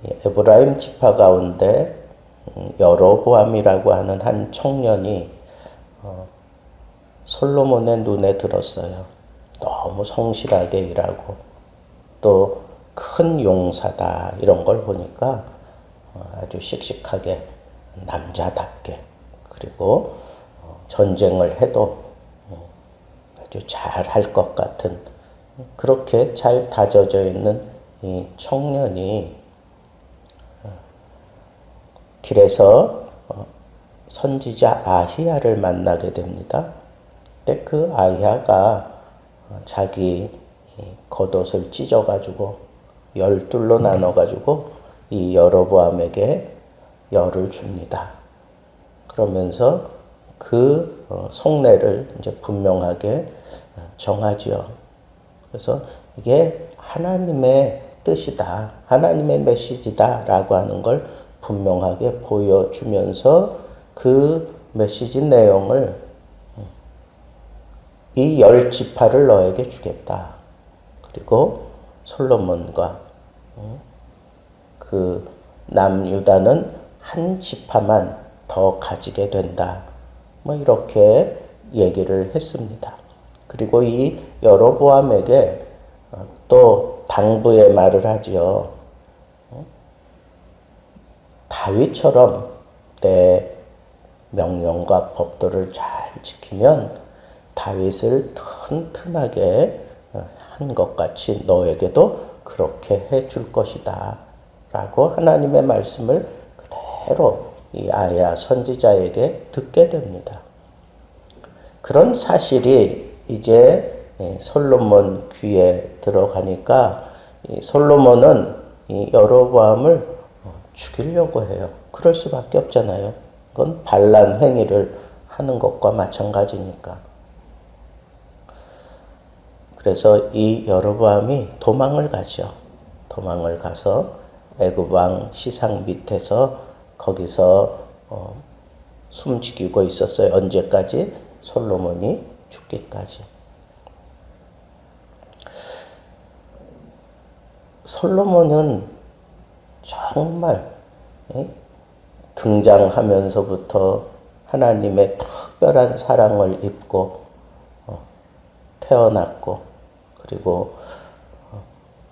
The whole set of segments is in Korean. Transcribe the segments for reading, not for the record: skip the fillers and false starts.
에브라임 지파 가운데 여로보암이라고 하는 한 청년이 솔로몬의 눈에 들었어요. 너무 성실하게 일하고 또 큰 용사다 이런 걸 보니까 아주 씩씩하게 남자답게 그리고 전쟁을 해도 아주 잘 할 것 같은 그렇게 잘 다져져 있는 이 청년이 길에서 선지자 아히야를 만나게 됩니다. 근데 그 아히야가 자기 겉옷을 찢어가지고 12로 나눠가지고 이 여로보암에게 열을 줍니다. 그러면서 그 속내를 이제 분명하게 정하지요. 그래서 이게 하나님의 뜻이다, 하나님의 메시지다라고 하는 걸 분명하게 보여주면서 그 메시지 내용을 이 10지파를 너에게 주겠다. 그리고 솔로몬과 그 남유다는 한 지파만 더 가지게 된다. 뭐 이렇게 얘기를 했습니다. 그리고 이 여로보암에게 또 당부의 말을 하지요. 다윗처럼 내 명령과 법도를 잘 지키면 다윗을 튼튼하게 한 것 같이 너에게도 그렇게 해 줄 것이다. 라고 하나님의 말씀을 그대로 이 아야 선지자에게 듣게 됩니다. 그런 사실이 이제 솔로몬 귀에 들어가니까 이 솔로몬은 이 여로보암을 죽이려고 해요. 그럴 수밖에 없잖아요. 그건 반란 행위를 하는 것과 마찬가지니까. 그래서 이 여로보암이 도망을 가죠. 도망을 가서 애굽 왕 시상 밑에서 거기서 숨지키고 있었어요. 언제까지? 솔로몬이 죽기까지. 솔로몬은 정말 등장하면서부터 하나님의 특별한 사랑을 입고 태어났고 그리고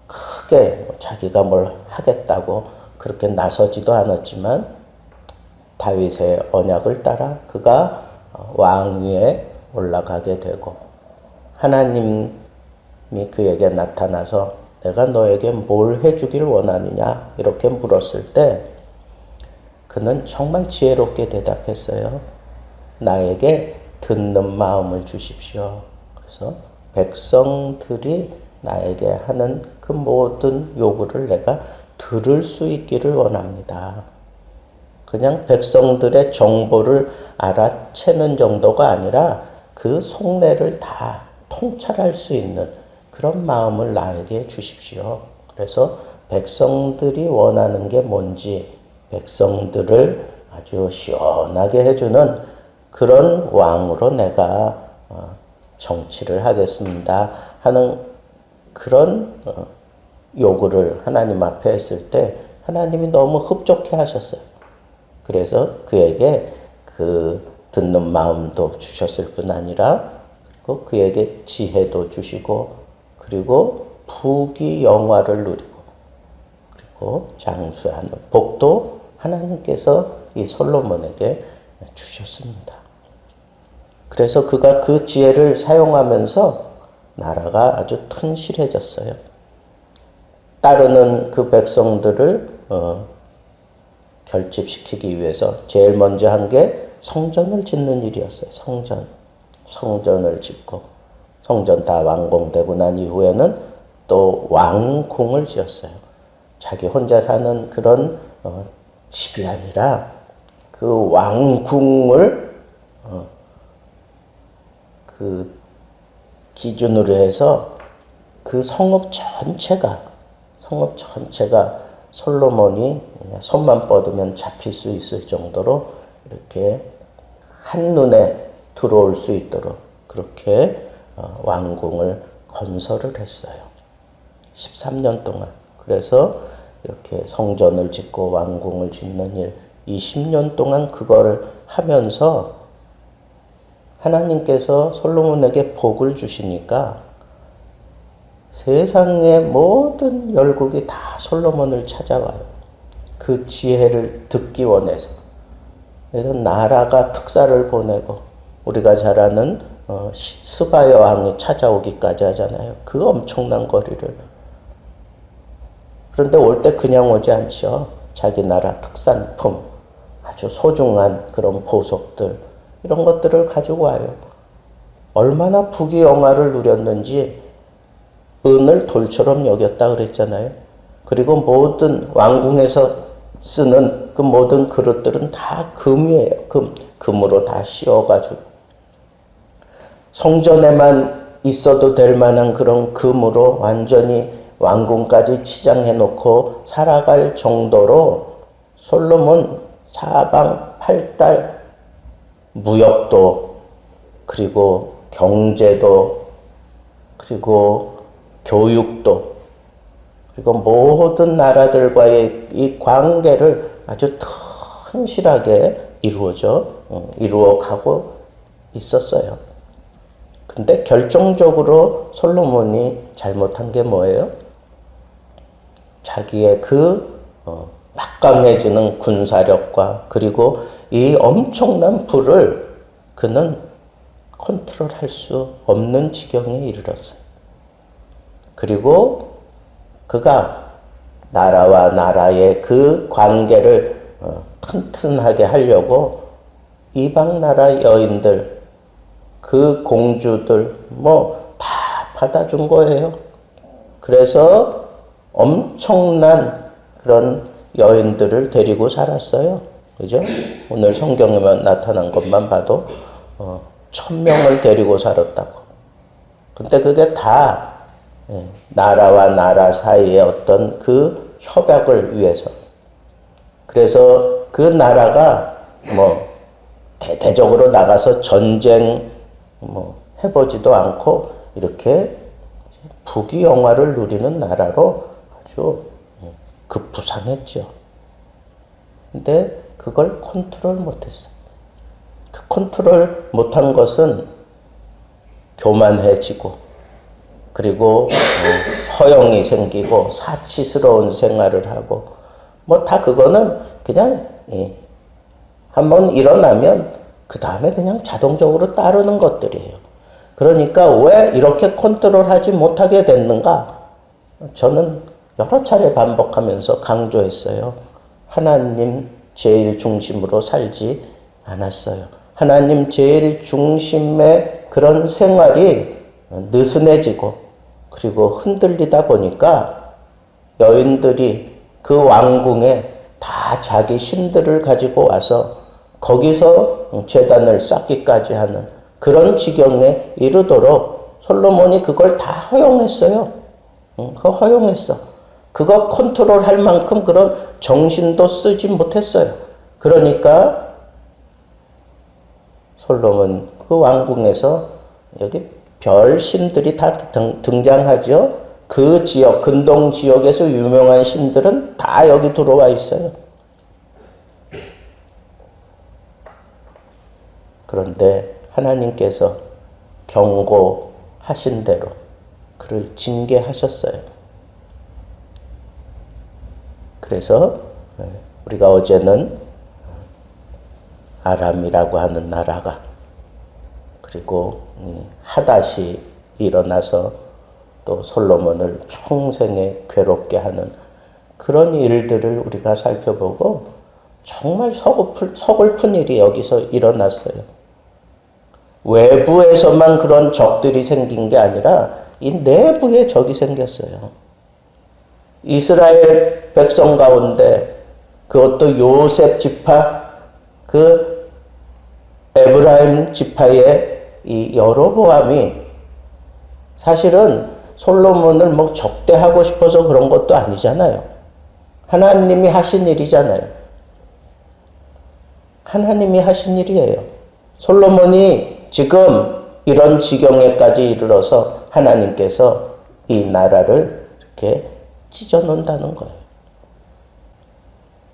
크게 자기가 뭘 하겠다고 그렇게 나서지도 않았지만 다윗의 언약을 따라 그가 왕위에 올라가게 되고 하나님이 그에게 나타나서 내가 너에게 뭘 해주길 원하느냐 이렇게 물었을 때 그는 정말 지혜롭게 대답했어요. 나에게 듣는 마음을 주십시오. 그래서 백성들이 나에게 하는 그 모든 요구를 내가 들을 수 있기를 원합니다. 그냥 백성들의 정보를 알아채는 정도가 아니라 그 속내를 다 통찰할 수 있는 그런 마음을 나에게 주십시오. 그래서 백성들이 원하는 게 뭔지 백성들을 아주 시원하게 해주는 그런 왕으로 내가 정치를 하겠습니다 하는 그런 요구를 하나님 앞에 했을 때 하나님이 너무 흡족해 하셨어요. 그래서 그에게 그 듣는 마음도 주셨을 뿐 아니라 그리고 그에게 지혜도 주시고 그리고 부귀 영화를 누리고 그리고 장수하는 복도 하나님께서 이 솔로몬에게 주셨습니다. 그래서 그가 그 지혜를 사용하면서 나라가 아주 튼실해졌어요. 따르는 그 백성들을 결집시키기 위해서 제일 먼저 한 게 성전을 짓는 일이었어요. 성전을 짓고 성전 다 완공되고 난 이후에는 또 왕궁을 지었어요. 자기 혼자 사는 그런 집이 아니라 그 왕궁을 그 기준으로 해서 그 성읍 전체가 솔로몬이 손만 뻗으면 잡힐 수 있을 정도로 이렇게 한눈에 들어올 수 있도록 그렇게 왕궁을 건설을 했어요. 13년 동안. 그래서 이렇게 성전을 짓고 왕궁을 짓는 일, 20년 동안 그거를 하면서 하나님께서 솔로몬에게 복을 주시니까 세상의 모든 열국이 다 솔로몬을 찾아와요. 그 지혜를 듣기 원해서. 그래서 나라가 특사를 보내고 우리가 잘 아는 스바 여왕이 찾아오기까지 하잖아요. 그 엄청난 거리를. 그런데 올 때 그냥 오지 않죠. 자기 나라 특산품, 아주 소중한 그런 보석들, 이런 것들을 가지고 와요. 얼마나 부귀영화를 누렸는지 은을 돌처럼 여겼다 그랬잖아요. 그리고 모든 왕궁에서 쓰는 그 모든 그릇들은 다 금이에요. 금으로 다 씌워가지고. 성전에만 있어도 될 만한 그런 금으로 완전히 왕궁까지 치장해놓고 살아갈 정도로 솔로몬 사방팔달 무역도, 그리고 경제도, 그리고 교육도, 그리고 모든 나라들과의 이 관계를 아주 튼실하게 이루어가고 있었어요. 근데 결정적으로 솔로몬이 잘못한 게 뭐예요? 자기의 막강해지는 군사력과 그리고 이 엄청난 부를 그는 컨트롤할 수 없는 지경에 이르렀어요. 그리고 그가 나라와 나라의 그 관계를 튼튼하게 하려고 이방 나라 여인들, 그 공주들 다 받아준 거예요. 그래서 엄청난 그런 여인들을 데리고 살았어요. 그죠? 오늘 성경에 나타난 것만 봐도 1000명을 데리고 살았다고. 근데 그게 다 나라와 나라 사이의 어떤 그 협약을 위해서. 그래서 그 나라가 대대적으로 나가서 전쟁 해보지도 않고 이렇게 부귀영화를 누리는 나라로 아주 급부상했죠. 근데 그걸 컨트롤 못했어. 그 컨트롤 못한 것은 교만해지고, 그리고 허영이 생기고 사치스러운 생활을 하고, 다 그거는 그냥 한번 일어나면 그 다음에 그냥 자동적으로 따르는 것들이에요. 그러니까 왜 이렇게 컨트롤하지 못하게 됐는가? 저는 여러 차례 반복하면서 강조했어요. 하나님 제일 중심으로 살지 않았어요. 하나님 제일 중심의 그런 생활이 느슨해지고 그리고 흔들리다 보니까 여인들이 그 왕궁에 다 자기 신들을 가지고 와서 거기서 제단을 쌓기까지 하는 그런 지경에 이르도록 솔로몬이 그걸 다 허용했어요. 그거 허용했어. 그거 컨트롤할 만큼 그런 정신도 쓰지 못했어요. 그러니까 솔로몬 그 왕궁에서 여기 별 신들이 다 등장하죠. 그 지역, 근동 지역에서 유명한 신들은 다 여기 들어와 있어요. 그런데 하나님께서 경고하신 대로 그를 징계하셨어요. 그래서 우리가 어제는 아람이라고 하는 나라가, 그리고 하닷이 일어나서 또 솔로몬을 평생에 괴롭게 하는 그런 일들을 우리가 살펴보고 정말 서글픈 일이 여기서 일어났어요. 외부에서만 그런 적들이 생긴 게 아니라 이 내부에 적이 생겼어요. 이스라엘 백성 가운데 그것도 요셉 지파, 그 에브라임 지파의 이 여로보암이 사실은 솔로몬을 적대하고 싶어서 그런 것도 아니잖아요. 하나님이 하신 일이잖아요. 하나님이 하신 일이에요. 솔로몬이 지금 이런 지경에까지 이르러서 하나님께서 이 나라를 이렇게 찢어 놓는다는 거예요.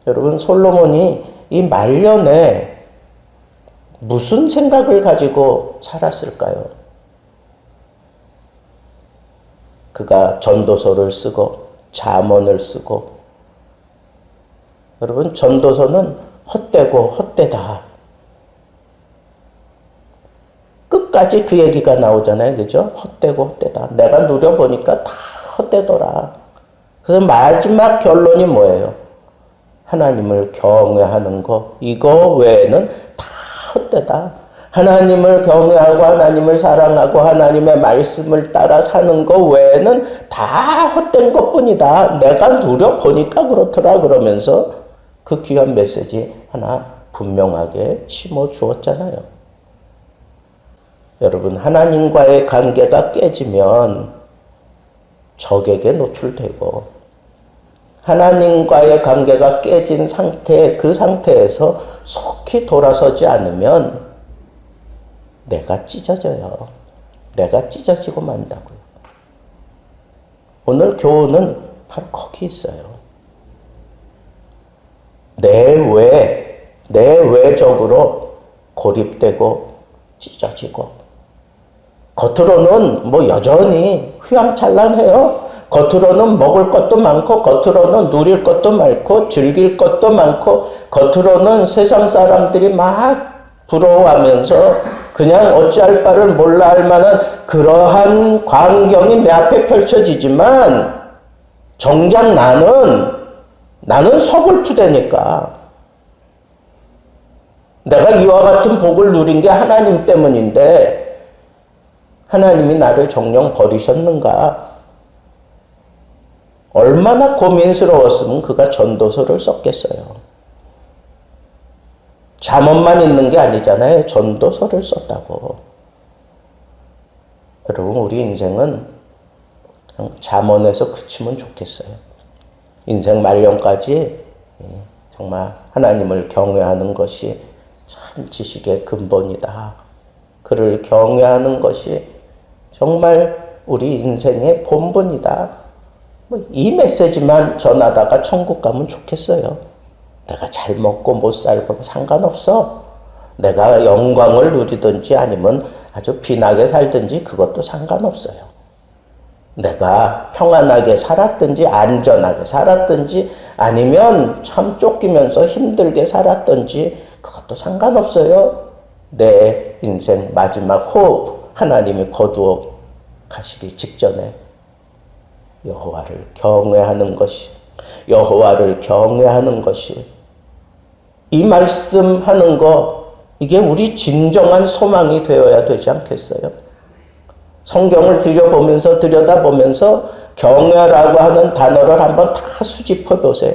여러분, 솔로몬이 이 말년에 무슨 생각을 가지고 살았을까요? 그가 전도서를 쓰고 잠언을 쓰고, 여러분, 전도서는 헛되고 헛되다. 끝까지 그 얘기가 나오잖아요. 그죠? 헛되고 헛되다. 내가 누려보니까 다 헛되더라. 그래서 마지막 결론이 뭐예요? 하나님을 경외하는 거, 이거 외에는 다 헛되다. 하나님을 경외하고 하나님을 사랑하고 하나님의 말씀을 따라 사는 거 외에는 다 헛된 것뿐이다. 내가 누려보니까 그렇더라. 그러면서 그 귀한 메시지 하나 분명하게 심어주었잖아요. 여러분, 하나님과의 관계가 깨지면 적에게 노출되고, 하나님과의 관계가 깨진 상태, 그 상태에서 속히 돌아서지 않으면 내가 찢어져요. 내가 찢어지고 만다고요. 오늘 교훈은 바로 거기 있어요. 내외적으로 고립되고 찢어지고, 겉으로는 뭐 여전히 휘황찬란해요. 겉으로는 먹을 것도 많고, 겉으로는 누릴 것도 많고, 즐길 것도 많고, 겉으로는 세상 사람들이 막 부러워하면서 그냥 어찌할 바를 몰라 할 만한 그러한 광경이 내 앞에 펼쳐지지만, 정작 나는 서글프다니까. 내가 이와 같은 복을 누린 게 하나님 때문인데 하나님이 나를 정녕 버리셨는가? 얼마나 고민스러웠으면 그가 전도서를 썼겠어요. 잠언만 있는 게 아니잖아요. 전도서를 썼다고. 여러분, 우리 인생은 잠언에서 그치면 좋겠어요. 인생 말년까지 정말 하나님을 경외하는 것이 참 지식의 근본이다. 그를 경외하는 것이 정말 우리 인생의 본분이다. 이 메시지만 전하다가 천국 가면 좋겠어요. 내가 잘 먹고 못 살고 상관없어. 내가 영광을 누리든지 아니면 아주 빈하게 살든지 그것도 상관없어요. 내가 평안하게 살았든지 안전하게 살았든지 아니면 참 쫓기면서 힘들게 살았든지 그것도 상관없어요. 내 인생 마지막 호흡 하나님이 거두어 가시기 직전에 여호와를 경외하는 것이, 여호와를 경외하는 것이, 이 말씀하는 거, 이게 우리 진정한 소망이 되어야 되지 않겠어요? 성경을 들여다보면서 경외라고 하는 단어를 한번 다 수집해 보세요.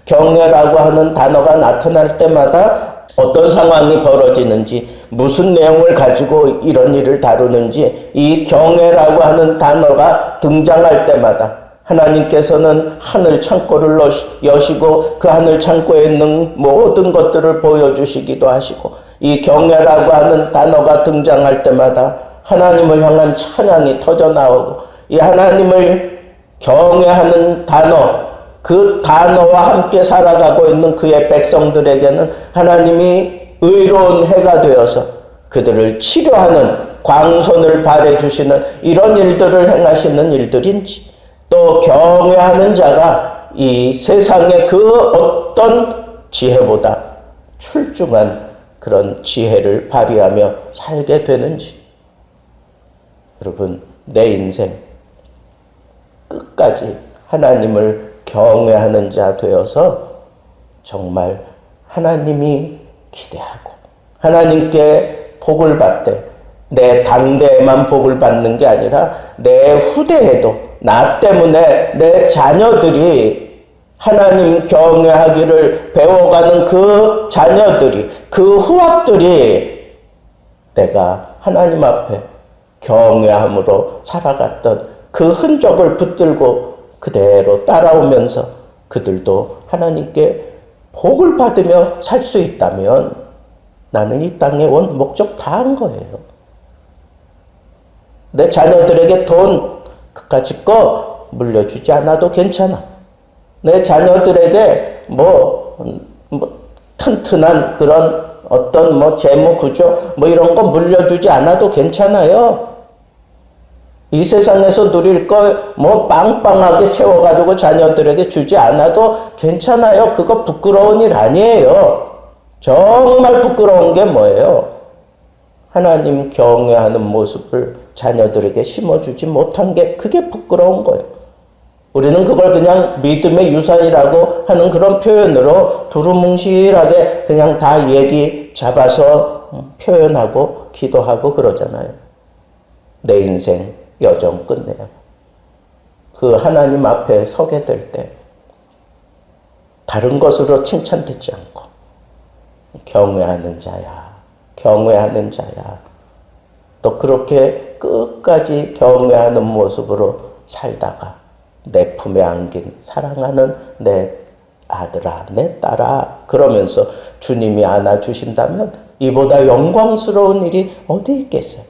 경외라고 하는 단어가 나타날 때마다 어떤 상황이 벌어지는지, 무슨 내용을 가지고 이런 일을 다루는지, 이 경외라고 하는 단어가 등장할 때마다 하나님께서는 하늘 창고를 여시고 그 하늘 창고에 있는 모든 것들을 보여주시기도 하시고, 이 경외라고 하는 단어가 등장할 때마다 하나님을 향한 찬양이 터져나오고, 이 하나님을 경외하는 단어, 그 단어와 함께 살아가고 있는 그의 백성들에게는 하나님이 의로운 해가 되어서 그들을 치료하는 광선을 발해주시는 이런 일들을 행하시는 일들인지, 또 경외하는 자가 이 세상의 그 어떤 지혜보다 출중한 그런 지혜를 발휘하며 살게 되는지. 여러분, 내 인생 끝까지 하나님을 경외하는 자 되어서 정말 하나님이 기대하고 하나님께 복을 받되, 내 당대에만 복을 받는 게 아니라 내 후대에도, 나 때문에 내 자녀들이 하나님 경외하기를 배워가는 그 자녀들이, 그 후학들이 내가 하나님 앞에 경외함으로 살아갔던 그 흔적을 붙들고 그대로 따라오면서 그들도 하나님께 복을 받으며 살 수 있다면 나는 이 땅에 온 목적 다 한 거예요. 내 자녀들에게 돈 그까짓 거 물려주지 않아도 괜찮아. 내 자녀들에게 튼튼한 그런 어떤 재무 구조 이런 거 물려주지 않아도 괜찮아요. 이 세상에서 누릴 걸 빵빵하게 채워가지고 자녀들에게 주지 않아도 괜찮아요. 그거 부끄러운 일 아니에요. 정말 부끄러운 게 뭐예요? 하나님 경외하는 모습을 자녀들에게 심어주지 못한 게 그게 부끄러운 거예요. 우리는 그걸 그냥 믿음의 유산이라고 하는 그런 표현으로 두루뭉실하게 그냥 다 얘기 잡아서 표현하고 기도하고 그러잖아요. 내 인생 여정 끝내요. 그 하나님 앞에 서게 될 때 다른 것으로 칭찬듣지 않고 경외하는 자야, 경외하는 자야. 또 그렇게 끝까지 경외하는 모습으로 살다가 내 품에 안긴 사랑하는 내 아들아, 내 딸아 그러면서 주님이 안아주신다면 이보다 영광스러운 일이 어디 있겠어요?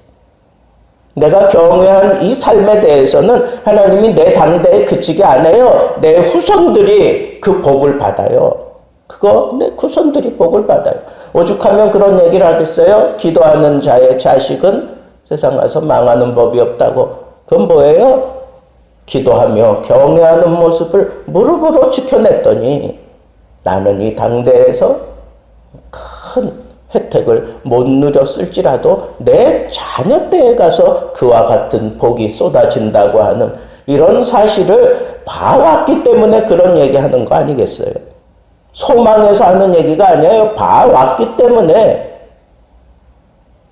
내가 경외한 이 삶에 대해서는 하나님이 내 당대에 그치게 안 해요. 내 후손들이 그 복을 받아요. 그거 내 후손들이 복을 받아요. 오죽하면 그런 얘기를 하겠어요? 기도하는 자의 자식은 세상 가서 망하는 법이 없다고. 그건 뭐예요? 기도하며 경외하는 모습을 무릎으로 지켜냈더니 나는 이 당대에서 큰 혜택을 못 누렸을지라도 내 자녀 때에 가서 그와 같은 복이 쏟아진다고 하는 이런 사실을 봐왔기 때문에 그런 얘기하는 거 아니겠어요? 소망에서 하는 얘기가 아니에요. 봐왔기 때문에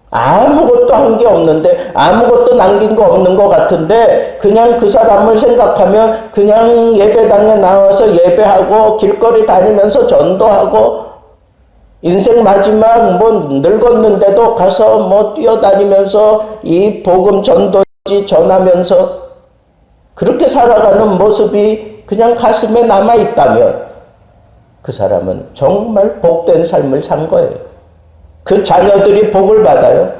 아무것도 한 게 없는데 아무것도 남긴 거 없는 것 같은데 그냥 그 사람을 생각하면 그냥 예배당에 나와서 예배하고 길거리 다니면서 전도하고 인생 마지막 늙었는데도 가서 뛰어다니면서 이 복음 전도지 전하면서 그렇게 살아가는 모습이 그냥 가슴에 남아있다면 그 사람은 정말 복된 삶을 산 거예요. 그 자녀들이 복을 받아요.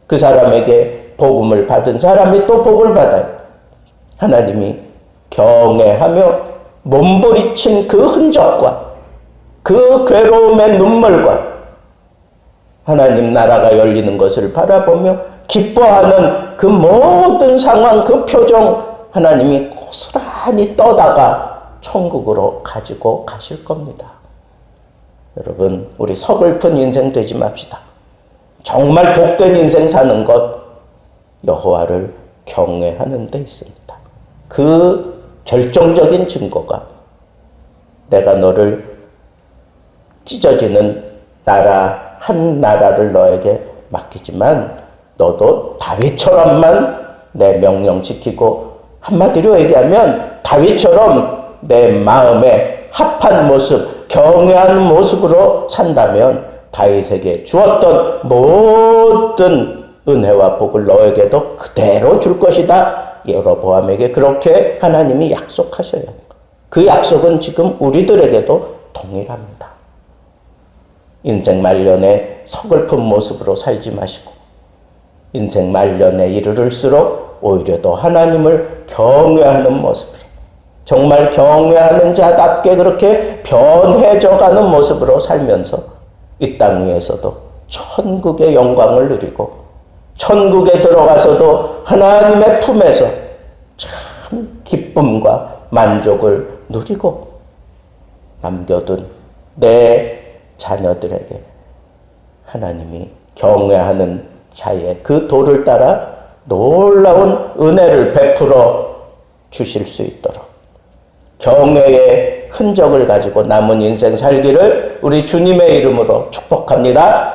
그 사람에게 복음을 받은 사람이 또 복을 받아요. 하나님이 경외하며 몸부리친 그 흔적과 그 괴로움의 눈물과 하나님 나라가 열리는 것을 바라보며 기뻐하는 그 모든 상황, 그 표정 하나님이 고스란히 떠다가 천국으로 가지고 가실 겁니다. 여러분, 우리 서글픈 인생 되지 맙시다. 정말 복된 인생 사는 것 여호와를 경외하는 데 있습니다. 그 결정적인 증거가 내가 너를 찢어지는 나라 한 나라를 너에게 맡기지만 너도 다윗처럼만 내 명령 지키고 한마디로 얘기하면 다윗처럼 내 마음에 합한 모습, 경외하는 모습으로 산다면 다윗에게 주었던 모든 은혜와 복을 너에게도 그대로 줄 것이다. 여로보암에게 그렇게 하나님이 약속하셔요. 그 약속은 지금 우리들에게도 동일합니다. 인생 말년에 서글픈 모습으로 살지 마시고 인생 말년에 이르를수록 오히려 더 하나님을 경외하는 모습으로 정말 경외하는 자답게 그렇게 변해져가는 모습으로 살면서 이 땅 위에서도 천국의 영광을 누리고 천국에 들어가서도 하나님의 품에서 참 기쁨과 만족을 누리고 남겨둔 내 자녀들에게 하나님이 경외하는 자의 그 도를 따라 놀라운 은혜를 베풀어 주실 수 있도록 경외의 흔적을 가지고 남은 인생 살기를 우리 주님의 이름으로 축복합니다.